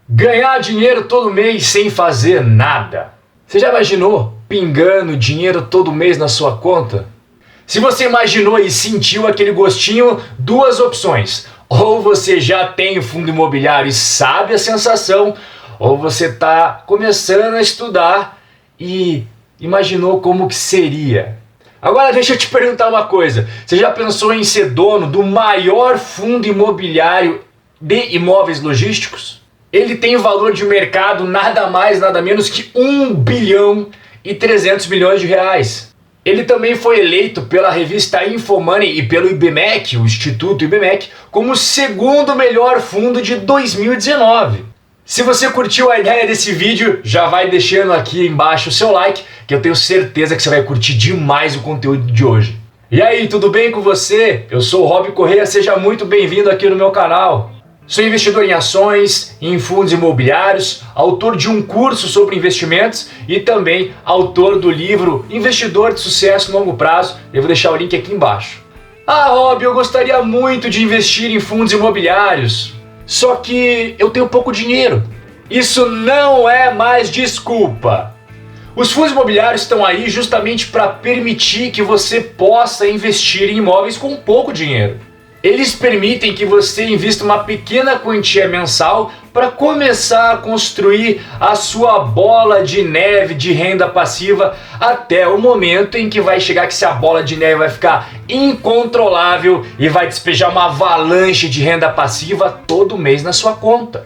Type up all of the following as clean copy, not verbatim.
Ganhar dinheiro todo mês sem fazer nada. Você já imaginou pingando dinheiro todo mês na sua conta? Se você imaginou e sentiu aquele gostinho, duas opções. Ou você já tem fundo imobiliário e sabe a sensação, ou você está começando a estudar e imaginou como que seria. Agora deixa eu te perguntar uma coisa. Você já pensou em ser dono do maior fundo imobiliário de imóveis logísticos? Ele tem valor de mercado nada mais, nada menos que 1 bilhão e 300 milhões de reais. Ele também foi eleito pela revista Infomoney e pelo IBMEC, o Instituto IBMEC, como o segundo melhor fundo de 2019. Se você curtiu a ideia desse vídeo, já vai deixando aqui embaixo o seu like, que eu tenho certeza que você vai curtir demais o conteúdo de hoje. E aí, tudo bem com você? Eu sou o Rob Correia, seja muito bem-vindo aqui no meu canal. Sou investidor em ações, em fundos imobiliários, autor de um curso sobre investimentos e também autor do livro Investidor de Sucesso no Longo Prazo. Eu vou deixar o link aqui embaixo. Ah, Rob, eu gostaria muito de investir em fundos imobiliários, só que eu tenho pouco dinheiro. Isso não é mais desculpa. Os fundos imobiliários estão aí justamente para permitir que você possa investir em imóveis com pouco dinheiro. Eles permitem que você invista uma pequena quantia mensal para começar a construir a sua bola de neve de renda passiva até o momento em que vai chegar que essa bola de neve vai ficar incontrolável e vai despejar uma avalanche de renda passiva todo mês na sua conta.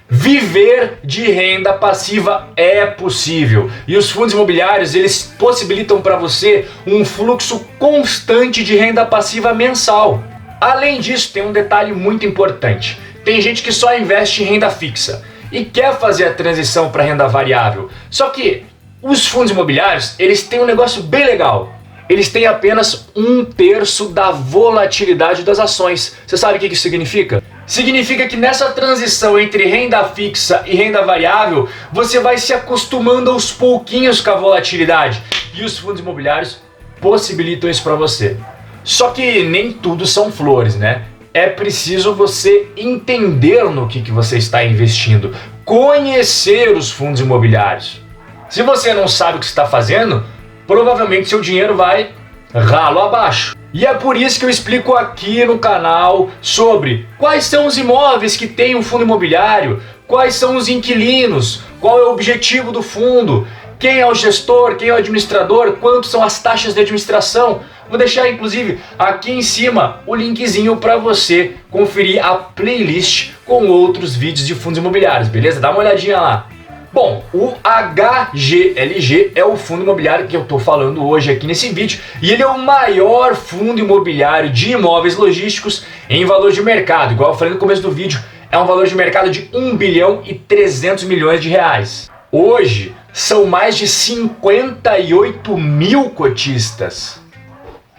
Viver de renda passiva é possível e os fundos imobiliários eles possibilitam para você um fluxo constante de renda passiva mensal. Além disso, tem um detalhe muito importante. Tem gente que só investe em renda fixa e quer fazer a transição para renda variável. Só que os fundos imobiliários, eles têm um negócio bem legal. Eles têm apenas 1/3 da volatilidade das ações. Você sabe o que isso significa? Significa que nessa transição entre renda fixa e renda variável, você vai se acostumando aos pouquinhos com a volatilidade. E os fundos imobiliários possibilitam isso para você. Só que nem tudo são flores, né? É preciso você entender no que você está investindo, conhecer os fundos imobiliários. Se você não sabe o que está fazendo, provavelmente seu dinheiro vai ralo abaixo. E é por isso que eu explico aqui no canal sobre quais são os imóveis que tem um fundo imobiliário, quais são os inquilinos, qual é o objetivo do fundo, quem é o gestor, quem é o administrador, quanto são as taxas de administração. Vou deixar inclusive aqui em cima o linkzinho para você conferir a playlist com outros vídeos de fundos imobiliários, beleza? Dá uma olhadinha lá. Bom, o HGLG é o fundo imobiliário que eu estou falando hoje aqui nesse vídeo e ele é o maior fundo imobiliário de imóveis logísticos em valor de mercado. Igual eu falei no começo do vídeo, é um valor de mercado de 1 bilhão e 300 milhões de reais. Hoje são mais de 58 mil cotistas.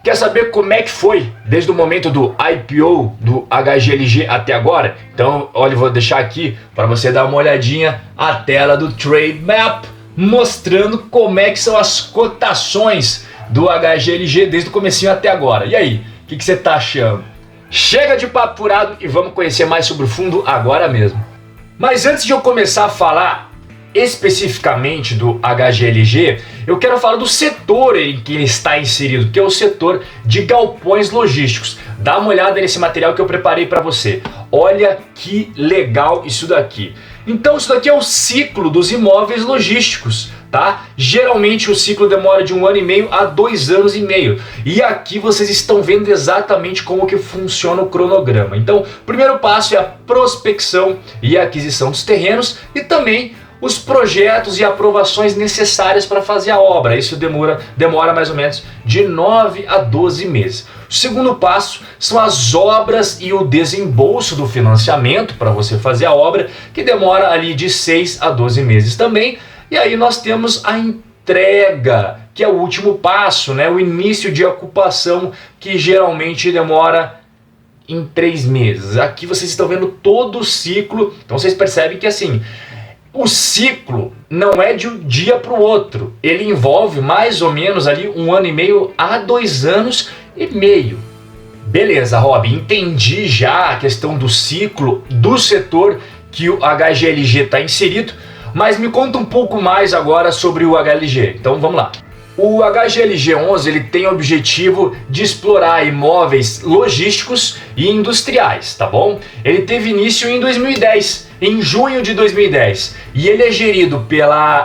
Quer saber como é que foi desde o momento do IPO do HGLG até agora? Então, olha, eu vou deixar aqui para você dar uma olhadinha a tela do Trade Map, mostrando como é que são as cotações do HGLG desde o comecinho até agora. E aí, o que você está achando? Chega de papo furado e vamos conhecer mais sobre o fundo agora mesmo. Mas antes de eu começar a falar especificamente do HGLG, eu quero falar do setor em que ele está inserido, que é o setor de galpões logísticos. Dá uma olhada nesse material que eu preparei para você. Olha que legal isso daqui. Então isso daqui é o ciclo dos imóveis logísticos, tá? Geralmente o ciclo demora de 1 ano e meio a 2 anos e meio. E aqui vocês estão vendo exatamente como que funciona o cronograma. Então, o primeiro passo é a prospecção e a aquisição dos terrenos e também os projetos e aprovações necessárias para fazer a obra. Isso demora mais ou menos de 9 a 12 meses. O segundo passo são as obras e o desembolso do financiamento para você fazer a obra, que demora ali de 6 a 12 meses também. E aí nós temos a entrega, que é o último passo, né? O início de ocupação, que geralmente demora em 3 meses. Aqui vocês estão vendo todo o ciclo, então vocês percebem que assim, o ciclo não é de um dia para o outro. Ele envolve mais ou menos ali 1 ano e meio a 2 anos e meio. Beleza, Rob, entendi já a questão do ciclo do setor que o HGLG está inserido, mas me conta um pouco mais agora sobre o HLG. Então vamos lá. O HGLG11 ele tem o objetivo de explorar imóveis logísticos e industriais, tá bom? Ele teve início em 2010, em junho de 2010, e ele é gerido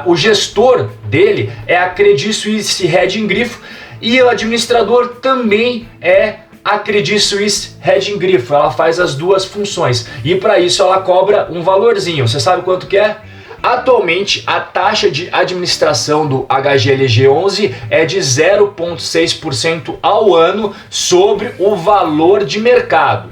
o gestor dele é a Credit Suisse Hedging Grifo, e o administrador também é a Credit Suisse Hedging Grifo. Ela faz as duas funções e para isso ela cobra um valorzinho. Você sabe quanto que é? Atualmente, a taxa de administração do HGLG11 é de 0,6% ao ano sobre o valor de mercado.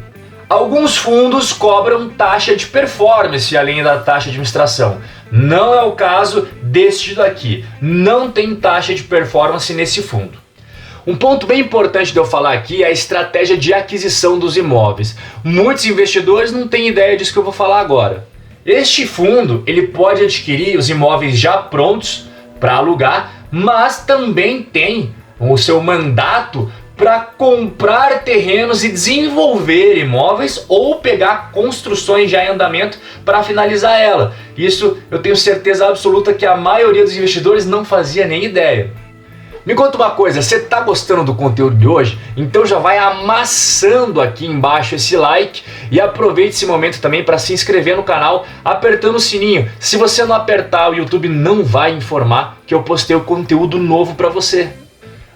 Alguns fundos cobram taxa de performance além da taxa de administração. Não é o caso deste daqui. Não tem taxa de performance nesse fundo. Um ponto bem importante de eu falar aqui é a estratégia de aquisição dos imóveis. Muitos investidores não têm ideia disso que eu vou falar agora. Este fundo ele pode adquirir os imóveis já prontos para alugar, mas também tem o seu mandato para comprar terrenos e desenvolver imóveis ou pegar construções já em andamento para finalizar ela. Isso eu tenho certeza absoluta que a maioria dos investidores não fazia nem ideia. Me conta uma coisa, você está gostando do conteúdo de hoje? Então já vai amassando aqui embaixo esse like e aproveite esse momento também para se inscrever no canal apertando o sininho. Se você não apertar, o YouTube não vai informar que eu postei o conteúdo novo para você.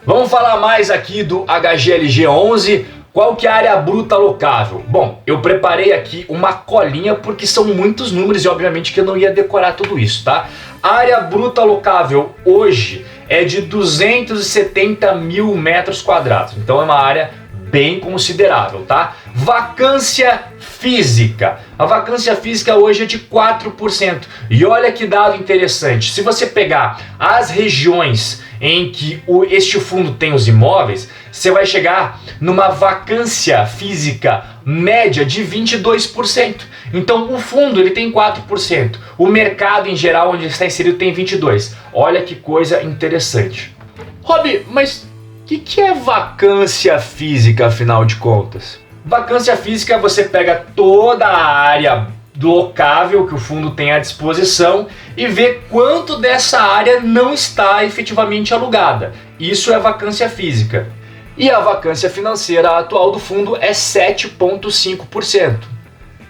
Vamos falar mais aqui do HGLG11. Qual que é a área bruta alocável? Bom, eu preparei aqui uma colinha porque são muitos números e obviamente que eu não ia decorar tudo isso, tá? A área bruta alocável hoje é de 270 mil metros quadrados, então é uma área bem considerável, tá? Vacância física. A vacância física hoje é de 4%. E olha que dado interessante, se você pegar as regiões em que este fundo tem os imóveis, você vai chegar numa vacância física média de 22%. Então o fundo ele tem 4%. O mercado em geral onde ele está inserido tem 22%. Olha que coisa interessante. Rob, mas o que é vacância física afinal de contas? Vacância física você pega toda a área locável que o fundo tem à disposição e vê quanto dessa área não está efetivamente alugada. Isso é vacância física. E a vacância financeira atual do fundo é 7,5%.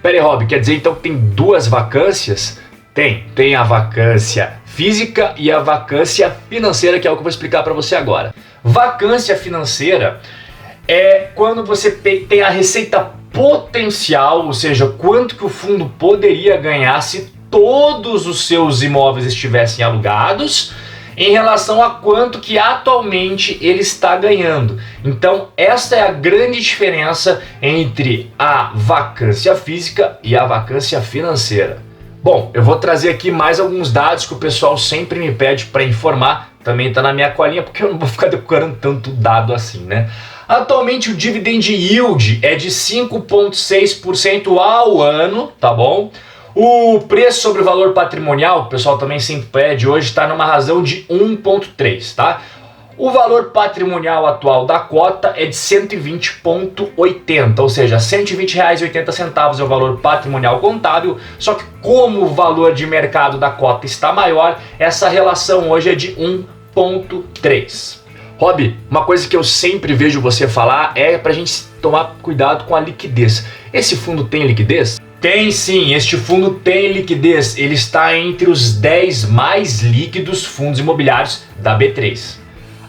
Pera aí, Rob, quer dizer então que tem duas vacâncias? Tem a vacância física e a vacância financeira, que é o que eu vou explicar para você agora. Vacância financeira é quando você tem a receita potencial, ou seja, quanto que o fundo poderia ganhar se todos os seus imóveis estivessem alugados, em relação a quanto que atualmente ele está ganhando. Então essa é a grande diferença entre a vacância física e a vacância financeira. Bom, eu vou trazer aqui mais alguns dados que o pessoal sempre me pede para informar, também está na minha colinha, porque eu não vou ficar decorando tanto dado assim, né? Atualmente o dividend yield é de 5,6% ao ano, tá bom? O preço sobre o valor patrimonial, o pessoal também sempre pede, hoje está numa razão de 1,3, tá? O valor patrimonial atual da cota é de 120,80, ou seja, R$ 120,80 é o valor patrimonial contábil, só que como o valor de mercado da cota está maior, essa relação hoje é de 1,3. Rob, uma coisa que eu sempre vejo você falar é pra gente tomar cuidado com a liquidez. Esse fundo tem liquidez? Tem sim, este fundo tem liquidez, ele está entre os 10 mais líquidos fundos imobiliários da B3.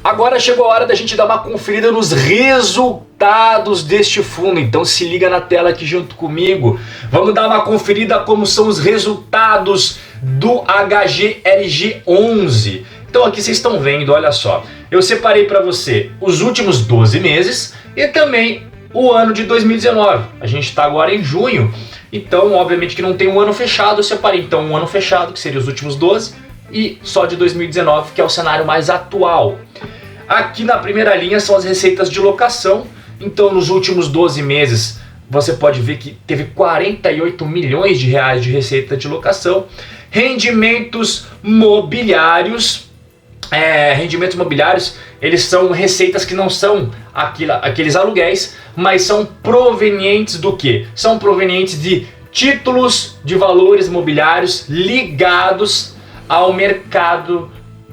Agora chegou a hora da gente dar uma conferida nos resultados deste fundo, então se liga na tela aqui junto comigo. Vamos dar uma conferida como são os resultados do HGLG11. Então aqui vocês estão vendo, olha só, eu separei para você os últimos 12 meses e também o ano de 2019. A gente está agora em junho. Então, obviamente que não tem um ano fechado, eu separei então um ano fechado, que seria os últimos 12, e só de 2019, que é o cenário mais atual. Aqui na primeira linha são as receitas de locação. Então, nos últimos 12 meses, você pode ver que teve 48 milhões de reais de receita de locação. Rendimentos mobiliários. Rendimentos mobiliários, eles são receitas que não são aqueles aluguéis, mas são provenientes do quê? São provenientes de títulos de valores imobiliários ligados ao mercado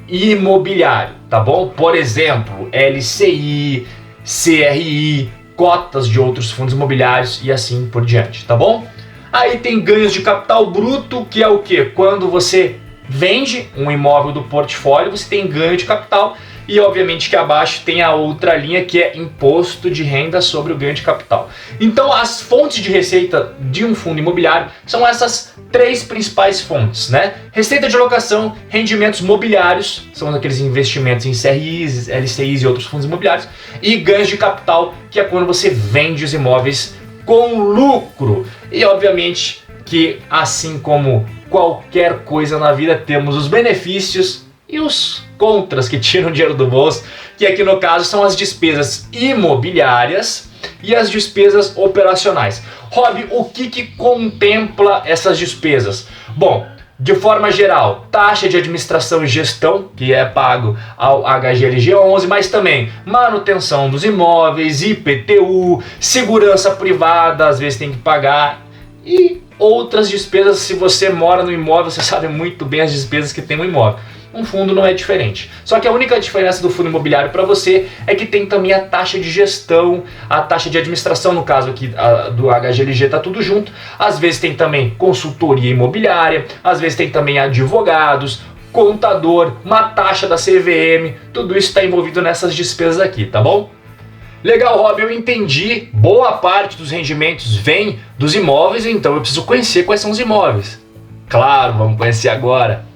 imobiliário, tá bom? Por exemplo, LCI, CRI, cotas de outros fundos imobiliários e assim por diante, tá bom? Aí tem ganhos de capital bruto, que é o quê? Quando você vende um imóvel do portfólio, você tem ganho de capital. E obviamente que abaixo tem a outra linha, que é imposto de renda sobre o ganho de capital. Então as fontes de receita de um fundo imobiliário são essas três principais fontes, né? Receita de alocação, rendimentos mobiliários, são aqueles investimentos em CRIs, LCIs e outros fundos imobiliários, e ganhos de capital, que é quando você vende os imóveis com lucro. E obviamente que, assim como qualquer coisa na vida, temos os benefícios e os contras que tiram dinheiro do bolso, que aqui no caso são as despesas imobiliárias e as despesas operacionais. Rob, o que contempla essas despesas? Bom, de forma geral, taxa de administração e gestão, que é pago ao HGLG 11, mas também manutenção dos imóveis, IPTU, segurança privada, às vezes tem que pagar, e outras despesas. Se você mora no imóvel, você sabe muito bem as despesas que tem no imóvel. Um fundo não é diferente. Só que a única diferença do fundo imobiliário para você é que tem também a taxa de gestão, a taxa de administração, no caso aqui do HGLG tá tudo junto. Às vezes tem também consultoria imobiliária, às vezes tem também advogados, contador, uma taxa da CVM, tudo isso está envolvido nessas despesas aqui, tá bom? Legal, Rob, eu entendi, boa parte dos rendimentos vem dos imóveis, então eu preciso conhecer quais são os imóveis. Claro, vamos conhecer agora.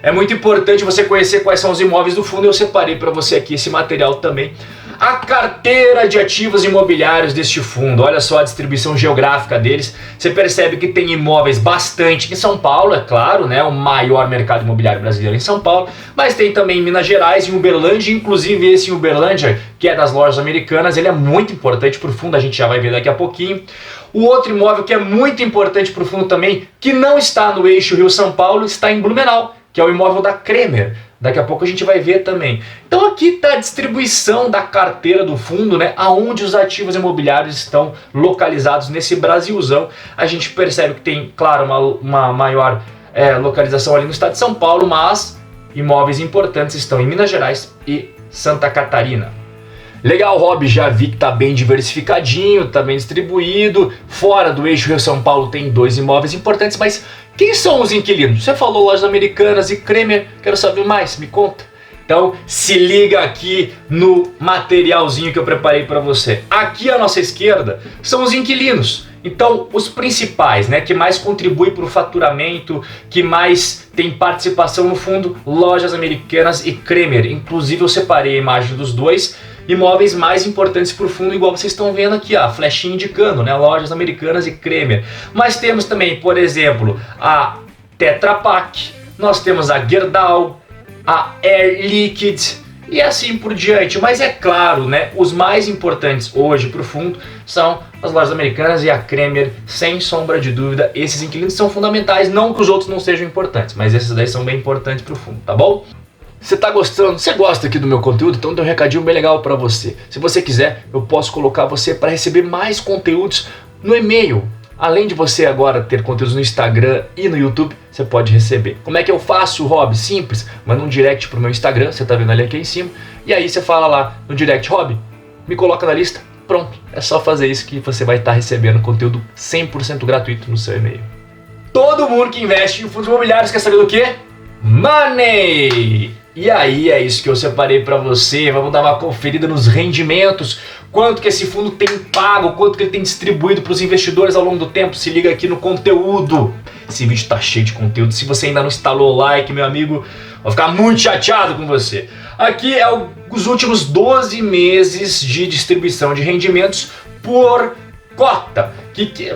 É muito importante você conhecer quais são os imóveis do fundo. Eu separei para você aqui esse material também. A carteira de ativos imobiliários deste fundo. Olha só a distribuição geográfica deles. Você percebe que tem imóveis bastante em São Paulo, é claro, né? O maior mercado imobiliário brasileiro em São Paulo. Mas tem também em Minas Gerais, em Uberlândia. Inclusive esse em Uberlândia, que é das lojas americanas, ele é muito importante para o fundo. A gente já vai ver daqui a pouquinho. O outro imóvel que é muito importante para o fundo também, que não está no eixo Rio-São Paulo, está em Blumenau, que é o imóvel da Kremer. Daqui a pouco a gente vai ver também. Então aqui está a distribuição da carteira do fundo, né? Aonde os ativos imobiliários estão localizados nesse Brasilzão. A gente percebe que tem, claro, uma maior localização ali no estado de São Paulo, mas imóveis importantes estão em Minas Gerais e Santa Catarina. Legal, Rob, já vi que está bem diversificadinho, está bem distribuído. Fora do eixo Rio-São Paulo tem 2 imóveis importantes, mas quem são os inquilinos? Você falou lojas americanas e Kremer, quero saber mais, me conta. Então se liga aqui no materialzinho que eu preparei para você. Aqui à nossa esquerda são os inquilinos. Então os principais, né, que mais contribuem para o faturamento, que mais tem participação no fundo, lojas americanas e Kremer. Inclusive eu separei a imagem dos dois imóveis mais importantes para o fundo, igual vocês estão vendo aqui, ó, a flechinha indicando, né, lojas americanas e Kremer. Mas temos também, por exemplo, a Tetra Pak, nós temos a Gerdau, a Air Liquide e assim por diante. Mas é claro, né, os mais importantes hoje para o fundo são as lojas americanas e a Kremer, sem sombra de dúvida. Esses inquilinos são fundamentais, não que os outros não sejam importantes, mas esses daí são bem importantes para o fundo, tá bom? Você tá gostando? Você gosta aqui do meu conteúdo? Então tem um recadinho bem legal para você. Se você quiser, eu posso colocar você para receber mais conteúdos no e-mail. Além de você agora ter conteúdos no Instagram e no YouTube, você pode receber. Como é que eu faço, Rob? Simples. Manda um direct pro meu Instagram, você tá vendo ali aqui em cima. E aí você fala lá no direct, Rob, me coloca na lista. Pronto, é só fazer isso que você vai estar recebendo conteúdo 100% gratuito no seu e-mail. Todo mundo que investe em fundos imobiliários quer saber do quê? Money! E aí é isso que eu separei para você. Vamos dar uma conferida nos rendimentos, quanto que esse fundo tem pago, quanto que ele tem distribuído para os investidores ao longo do tempo. Se liga aqui no conteúdo. Esse vídeo tá cheio de conteúdo. Se você ainda não instalou o like, meu amigo, vou ficar muito chateado com você. Aqui é os últimos 12 meses de distribuição de rendimentos por cota.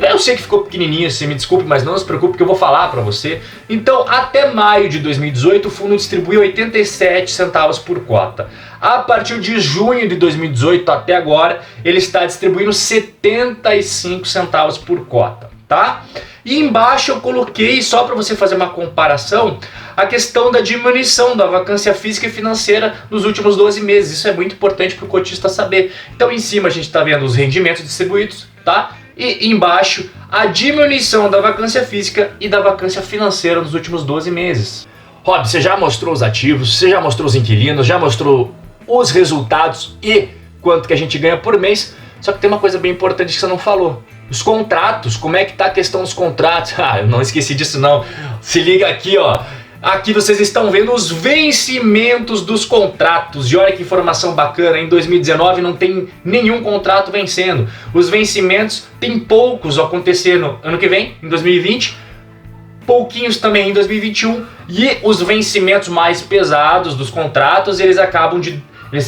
Eu sei que ficou pequenininho, você me desculpe, mas não se preocupe que eu vou falar para você. Então, até maio de 2018, o fundo distribuiu 87 centavos por cota. A partir de junho de 2018 até agora, ele está distribuindo 75 centavos por cota, tá? E embaixo eu coloquei, só para você fazer uma comparação, a questão da diminuição da vacância física e financeira nos últimos 12 meses. Isso é muito importante para o cotista saber. Então, em cima a gente está vendo os rendimentos distribuídos, tá? E embaixo, a diminuição da vacância física e da vacância financeira nos últimos 12 meses. Rob, você já mostrou os ativos, você já mostrou os inquilinos, já mostrou os resultados e quanto que a gente ganha por mês. Só que tem uma coisa bem importante que você não falou. Os contratos, como é que tá a questão dos contratos? Ah, eu não esqueci disso não. Se liga aqui, ó. Aqui vocês estão vendo os vencimentos dos contratos. E olha que informação bacana, em 2019 não tem nenhum contrato vencendo. Os vencimentos tem poucos acontecendo ano que vem, em 2020. Pouquinhos também em 2021. E os vencimentos mais pesados dos contratos, eles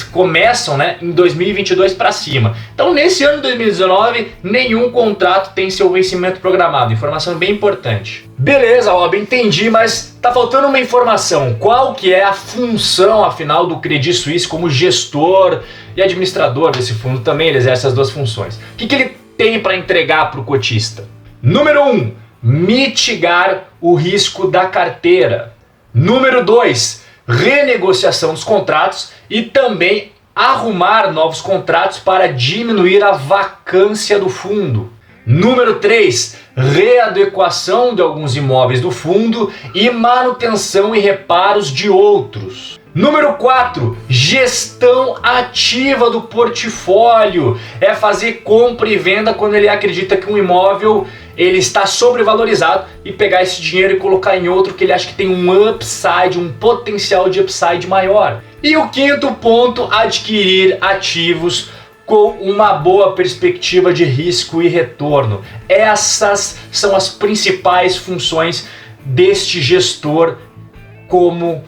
começam, né, em 2022 para cima. Então, nesse ano de 2019, nenhum contrato tem seu vencimento programado. Informação bem importante. Beleza, Rob, entendi, mas tá faltando uma informação. Qual que é a função, afinal, do Credit Suisse como gestor e administrador desse fundo? Também ele exerce as duas funções. O que ele tem para entregar para o cotista? Número 1, mitigar o risco da carteira. Número 2, renegociação dos contratos e também arrumar novos contratos para diminuir a vacância do fundo. Número 3, readequação de alguns imóveis do fundo e manutenção e reparos de outros. Número 4, gestão ativa do portfólio. É fazer compra e venda quando ele acredita que um imóvel ele está sobrevalorizado e pegar esse dinheiro e colocar em outro que ele acha que tem um upside, um potencial de upside maior. E o quinto ponto, adquirir ativos com uma boa perspectiva de risco e retorno. Essas são as principais funções deste gestor como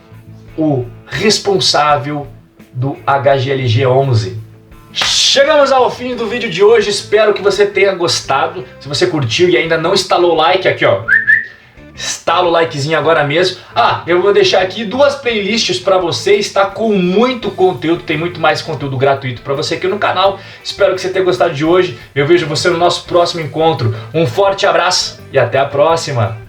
o responsável do HGLG 11. Chegamos ao fim do vídeo de hoje, espero que você tenha gostado. Se você curtiu e ainda não instalou o like, aqui ó, instala o likezinho agora mesmo. Ah, eu vou deixar aqui 2 playlists para você, está com muito conteúdo, tem muito mais conteúdo gratuito para você aqui no canal. Espero que você tenha gostado de hoje, eu vejo você no nosso próximo encontro. Um forte abraço e até a próxima!